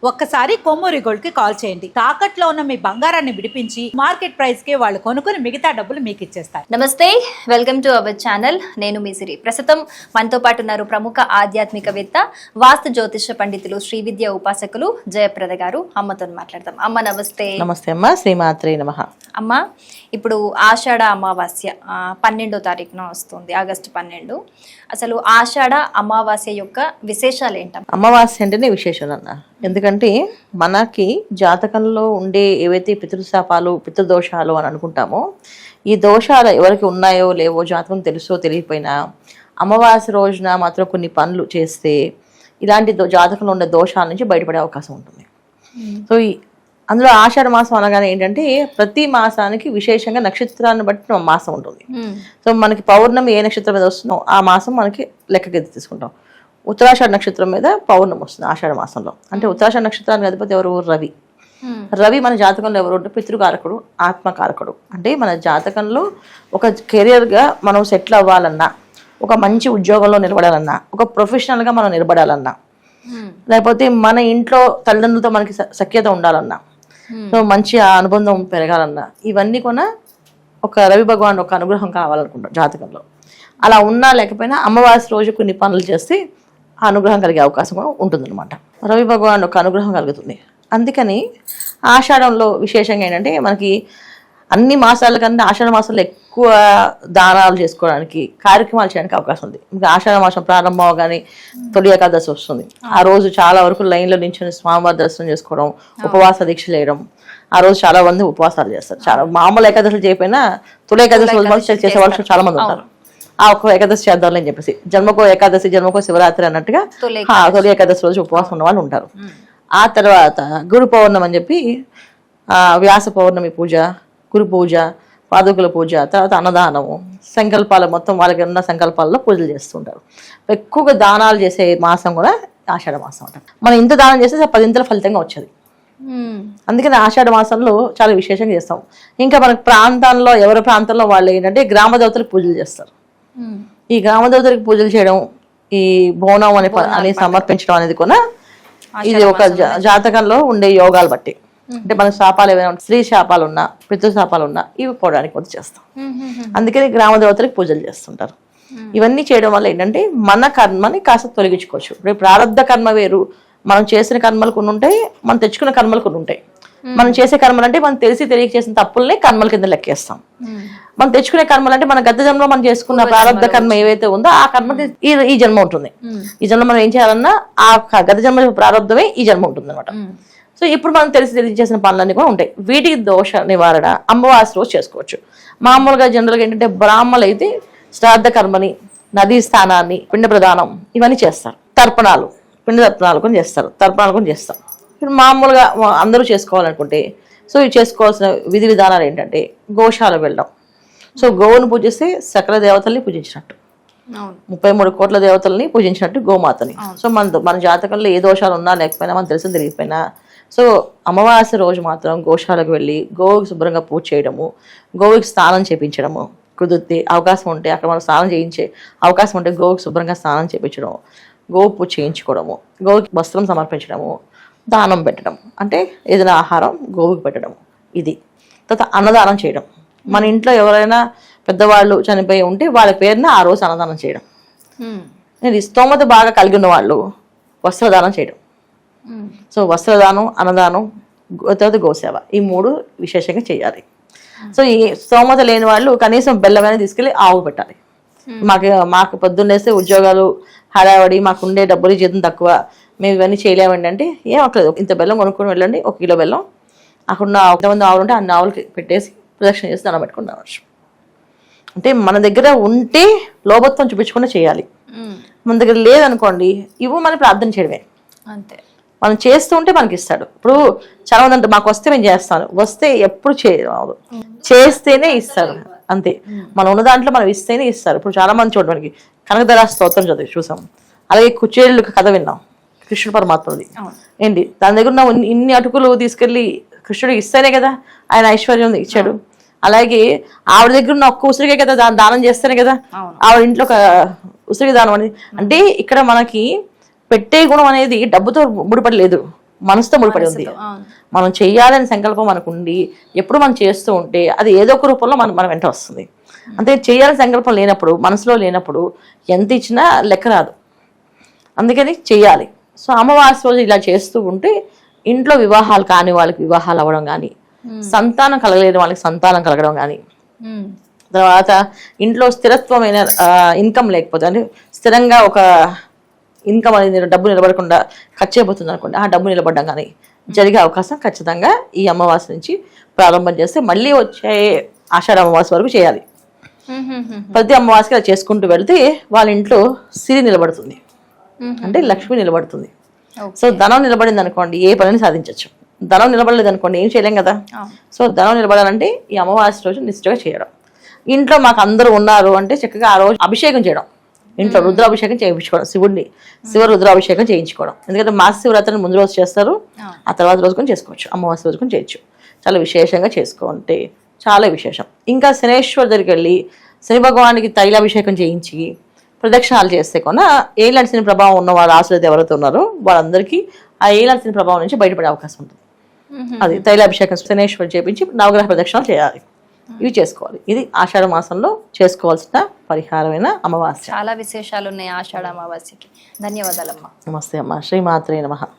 ఒక్కసారి కొమ్మూరి గోల్డ్ కి కాల్ చేయండి. తాకట్లో ఉన్న మీ బంగారాన్ని విడిపించి మార్కెట్ ప్రైస్ కి వాళ్ళు కొనుక్కుని మిగతా డబ్బులు మీకు ఇచ్చేస్తారు. నమస్తే, వెల్కమ్ టు అవర్ ఛానల్. నేను మీ సిరి. ప్రస్తుతం మనతో పాటు ఉన్నారు ప్రముఖ ఆధ్యాత్మికవేత్త, వాస్తు జ్యోతిష పండితులు, శ్రీ విద్య ఉపాసకులు జయప్రద గారు. అమ్మతో మాట్లాడతాం. అమ్మ నమస్తే. నమస్తే అమ్మ. శ్రీమాత్రే నమః. అమ్మ, ఇప్పుడు ఆషాఢ అమావాస్య 12వ తారీఖున వస్తుంది, ఆగస్టు 12. అసలు ఆషాఢ అమావాస్య యొక్క విశేషాలు ఏంటమ్మా? అమావాస్య అంటేనే విశేషం అన్న. ఎందుకంటే మనకి జాతకంలో ఉండే ఏవైతే పితృశాపాలు, పితృదోషాలు అని అనుకుంటామో, ఈ దోషాలు ఎవరికి ఉన్నాయో లేవో జాతకం తెలుసో తెలియకపోయినా అమావాస్య రోజున మాత్రం కొన్ని పనులు చేస్తే ఇలాంటి జాతకంలో ఉండే దోషాల నుంచి బయటపడే అవకాశం ఉంటుంది. సో అందులో ఆషాఢ మాసం అనగానే ఏంటంటే ప్రతి మాసానికి విశేషంగా నక్షత్రాన్ని బట్టి మాసం ఉంటుంది. సో మనకి పౌర్ణమి ఏ నక్షత్రం మీద వస్తుందో ఆ మాసం మనకి లెక్కకి తీసుకుంటాం. ఉత్తరాషాఢ నక్షత్రం మీద పౌర్ణమి వస్తుంది ఆషాఢ మాసంలో. అంటే ఉత్తరాషాఢ నక్షత్రానికి అధిపతి ఎవరు? రవి. రవి మన జాతకంలో ఎవరు అంటే పితృకారకుడు, ఆత్మకారకుడు. అంటే మన జాతకంలో ఒక కెరియర్గా మనం సెటిల్ అవ్వాలన్నా, ఒక మంచి ఉద్యోగంలో నిలబడాలన్నా, ఒక ప్రొఫెషనల్గా మనం నిలబడాలన్నా, లేకపోతే మన ఇంట్లో తల్లిదండ్రులతో మనకి సఖ్యత ఉండాలన్నా, సో మంచి అనుబంధం పెరగాలన్నా, ఇవన్నీ కూడా ఒక రవి భగవాన్ ఒక అనుగ్రహం కావాలనుకుంటాం జాతకంలో. అలా ఉన్నా లేకపోయినా అమావాస్య రోజు కొన్ని పనులు చేస్తే ఆ అనుగ్రహం కలిగే అవకాశం కూడా ఉంటుందన్నమాట. రవి భగవాన్ ఒక అనుగ్రహం కలుగుతుంది. అందుకని ఆషాఢంలో విశేషంగా ఏంటంటే మనకి అన్ని మాసాల కన్నా ఆషాఢ మాసంలో ఎక్కువ దానాలు చేసుకోవడానికి, కార్యక్రమాలు చేయడానికి అవకాశం ఉంది. ఇంకా ఆషాఢ మాసం ప్రారంభం అవగానే తొలి ఏకాదశి వస్తుంది. ఆ రోజు చాలా వరకు లైన్లో నించుని స్వామివారి దర్శనం చేసుకోవడం, ఉపవాస దీక్ష చేయడం. ఆ రోజు చాలా మంది ఉపవాసాలు చేస్తారు. చాలా మామూలు ఏకాదశులు చేయకపోయినా తొలి ఏకాదశి రోజు చేసే వాళ్ళు చాలా మంది ఉంటారు. ఆ ఒక్క ఏకాదశి చేద్దామని చెప్పేసి జన్మకో ఏకాదశి, జన్మకో శివరాత్రి అన్నట్టుగా తొలి ఏకాదశి రోజు ఉపవాసం ఉన్న వాళ్ళు ఉంటారు. ఆ తర్వాత గురు పౌర్ణమి అని చెప్పి వ్యాస పౌర్ణమి పూజ, గురు పూజ, పాదుకుల పూజ, తర్వాత అన్నదానము, సంకల్పాలు మొత్తం వాళ్ళకి ఉన్న సంకల్పాలలో పూజలు చేస్తుంటారు. ఎక్కువగా దానాలు చేసే మాసం కూడా ఆషాఢ మాసం అంటారు. మనం ఇంత దానం చేస్తే 10 ఫలితంగా వచ్చేది. అందుకని ఆషాఢ మాసంలో చాలా విశేషంగా చేస్తాం. ఇంకా మన ప్రాంతాల్లో ఎవరి ప్రాంతంలో వాళ్ళు ఏంటంటే గ్రామ దేవతలకు పూజలు చేస్తారు. ఈ గ్రామ దేవతలకు పూజలు చేయడం, ఈ బోనం అని సమర్పించడం అనేది కూడా ఇది ఒక జాతకంలో ఉండే యోగాలు బట్టి. అంటే మన శాపాలు ఏమైనా స్త్రీ శాపాలు ఉన్నా, పితృశాపాలు ఉన్నా ఇవి పోవడానికి కూడా చేస్తాం. అందుకని గ్రామ దేవతలకు పూజలు చేస్తుంటారు. ఇవన్నీ చేయడం వల్ల ఏంటంటే మన కర్మని కాస్త తొలగించుకోవచ్చు. ఇప్పుడు ప్రారంధ కర్మ వేరు, మనం చేసిన కర్మలు కొన్ని ఉంటాయి, మనం తెచ్చుకున్న కర్మలు కొన్ని ఉంటాయి. మనం చేసే కర్మలు అంటే మనం తెలిసి తెలియక చేసిన తప్పుల్ని కర్మల కింద లెక్కేస్తాం. మనం తెచ్చుకునే కర్మలు అంటే మన గత జన్మలో మనం చేసుకున్న ప్రారంధ కర్మ ఏవైతే ఉందో ఆ కర్మకి ఈ జన్మ ఉంటుంది. ఈ జన్మ మనం ఏం చేయాలన్నా ఆ గత జన్మ ప్రారంధమే ఈ జన్మ ఉంటుంది అనమాట. సో ఇప్పుడు మనం తెలిసి తెలియజేసిన పనులన్నీ కూడా ఉంటాయి. వీటికి దోష నివారణ అమావాస్య రోజు చేసుకోవచ్చు. మామూలుగా జనరల్గా ఏంటంటే బ్రాహ్మణులు అయితే శ్రాద్ధ కర్మని, నదీ స్థానాన్ని, పిండ ప్రదానం ఇవన్నీ చేస్తారు. తర్పణాలు, పిండ తర్పణాలు కూడా చేస్తారు, తర్పణాలు కూడా చేస్తారు. ఇప్పుడు మామూలుగా అందరూ చేసుకోవాలనుకుంటే సో ఇవి చేసుకోవాల్సిన విధి విధానాలు ఏంటంటే గోశాల వెళ్ళడం. సో గోవును పూజిస్తే సకల దేవతల్ని పూజించినట్టు, 33 కోట్ల దేవతల్ని పూజించినట్టు గోమాతని. సో మన జాతకంలో ఏ దోషాలు ఉన్నా లేకపోయినా మనం తెలిసి తెలియకపోయినా సో అమావాస్య రోజు మాత్రం గోశాలకు వెళ్ళి గోవుకి శుభ్రంగా పూజ చేయడము, గోవుకి స్నానం చేయించడము, కుదిరితే అవకాశం ఉంటే అక్కడ మనం స్నానం చేయించే అవకాశం ఉంటే గోవుకి శుభ్రంగా స్నానం చేయించడం, గోవు పూజ చేయించుకోవడము, గోవుకి వస్త్రం సమర్పించడము, దానం పెట్టడం అంటే ఏదైనా ఆహారం గోవుకి పెట్టడం. ఇది తర్వాత అన్నదానం చేయడం. మన ఇంట్లో ఎవరైనా పెద్దవాళ్ళు చనిపోయి ఉంటే వాళ్ళ పేరున ఆ రోజు అన్నదానం చేయడం. నేను స్తోమత బాగా కలిగి ఉన్న వాళ్ళు వస్త్రదానం చేయడం. సో వస్త్రదానం, అన్నదానం, తర్వాత గోసేవ, ఈ 3 విశేషంగా చేయాలి. సో ఈ స్తోమత లేని వాళ్ళు కనీసం బెల్లమైనా తీసుకెళ్ళి ఆవు పెట్టాలి. మాకు పొద్దున్నేస్తే ఉద్యోగాలు హడావడి, మాకుండే డబ్బులు జీతం తక్కువ, మేము ఇవన్నీ చేయలేమండి అంటే ఏం అక్కలేదు. ఇంత బెల్లం కొనుక్కొని వెళ్ళండి, 1 కిలో బెల్లం. అక్కడ 100 ఆవులు ఉంటే అన్ని ఆవులకి పెట్టేసి ప్రదక్షిణ చేసి దండం పెట్టుకుని రావచ్చు. అంటే మన దగ్గర ఉంటే లోభత్వం చూపించకుండా చేయాలి. మన దగ్గర లేదనుకోండి మన ప్రార్థన చేయడమే అంతే. మనం చేస్తూ ఉంటే మనకి ఇస్తాడు. ఇప్పుడు చాలా మంది అంటే మాకు వస్తే మేము చేస్తాను, వస్తే ఎప్పుడు చేయదు, చేస్తేనే ఇస్తారు అంతే. మనం ఉన్న దాంట్లో మనం ఇస్తేనే ఇస్తారు. ఇప్పుడు చాలా మంది చూడడానికి కనకధర స్తోత్రం చదివి చూసాం, అలాగే కుచేళ్ళు కథ విన్నాం కృష్ణుడు పరమాత్మది. ఏంటి దాని దగ్గర ఉన్న ఇన్ని అటుకులు తీసుకెళ్లి కృష్ణుడికి ఇస్తేనే కదా ఆయన ఐశ్వర్యం ఇచ్చాడు. అలాగే ఆవిడ దగ్గర ఉన్న ఒక్క ఉసిరికే కదా దానం చేస్తేనే కదా ఆవిడ ఇంట్లో ఒక ఉసిరికి దానం అనేది. అంటే ఇక్కడ మనకి పెట్టే గుణం అనేది డబ్బుతో ముడిపడలేదు, మనసుతో ముడిపడి ఉంది. అవును. మనం చెయ్యాలని సంకల్పం మనకు ఉండి ఎప్పుడు మనం చేస్తూ ఉంటే అది ఏదో ఒక రూపంలో మన వెంట వస్తుంది. అంతే, చేయాలని సంకల్పం లేనప్పుడు, మనసులో లేనప్పుడు ఎంత ఇచ్చినా లెక్క రాదు. అందుకని చెయ్యాలి. సో అమావాస్య రోజు ఇలా చేస్తూ ఉంటే ఇంట్లో వివాహాలు కాని వాళ్ళకి వివాహాలు అవ్వడం కానీ, సంతానం కలగలేని వాళ్ళకి సంతానం కలగడం కానీ, తర్వాత ఇంట్లో స్థిరత్వమైన ఇన్కమ్ లేకపోతే, అంటే స్థిరంగా ఒక ఇన్కమ్ అనేది డబ్బు నిలబడకుండా ఖర్చు అయిపోతుంది అనుకోండి, ఆ డబ్బు నిలబడడం కానీ జరిగే అవకాశం ఖచ్చితంగా ఈ అమావాస్య నుంచి ప్రారంభం చేస్తే మళ్ళీ వచ్చే ఆషాఢ అమావాస్య వరకు చేయాలి. ప్రతి అమావాస్యకి అలా చేసుకుంటూ వెళ్తే వాళ్ళ ఇంట్లో సిరి నిలబడుతుంది, అంటే లక్ష్మి నిలబడుతుంది. సో ధనం నిలబడింది అనుకోండి ఏ పనిని సాధించవచ్చు. ధనం నిలబడలేదు అనుకోండి ఏం చేయలేం కదా. సో ధనం నిలబడాలంటే ఈ అమావాస్య రోజు నిష్ఠగా చేయడం. ఇంట్లో మాకు అందరూ ఉన్నారు అంటే చక్కగా ఆ రోజు అభిషేకం చేయడం, ఇంట్లో రుద్రాభిషేకం చేయించుకోవడం, శివ రుద్రాభిషేకం చేయించుకోవడం. ఎందుకంటే మాస శివరాత్రిని ముందు రోజు చేస్తారు, ఆ తర్వాత రోజు కూడా చేసుకోవచ్చు, అమావాస్య రోజు కూడా చేయొచ్చు. చాలా విశేషంగా చేసుకోంటే చాలా విశేషం. ఇంకా శనేశ్వర్ దగ్గరికి వెళ్ళి శని భగవానికి తైలాభిషేకం చేయించి ప్రదక్షిణాలు చేస్తే కొన ఏలాంటి శని ప్రభావం ఉన్న వాళ్ళ రాసులు అయితే ఎవరైతే ఉన్నారో వాళ్ళందరికీ ఆ ఏలాంటి శని ప్రభావం నుంచి బయటపడే అవకాశం ఉంటుంది. అది తైలాభిషేకం శనేశ్వర్ చేయించి నవగ్రహ ప్రదక్షిణాలు చేయాలి, ఇవి చేసుకోవాలి. ఇది ఆషాఢ మాసంలో చేసుకోవాల్సిన పరిహారమైన అమావాస్య. చాలా విశేషాలు ఉన్నాయి ఆషాఢ అమావాస్యకి. ధన్యవాదాలమ్మా. నమస్తే అమ్మ. శ్రీమాత్రే నమః.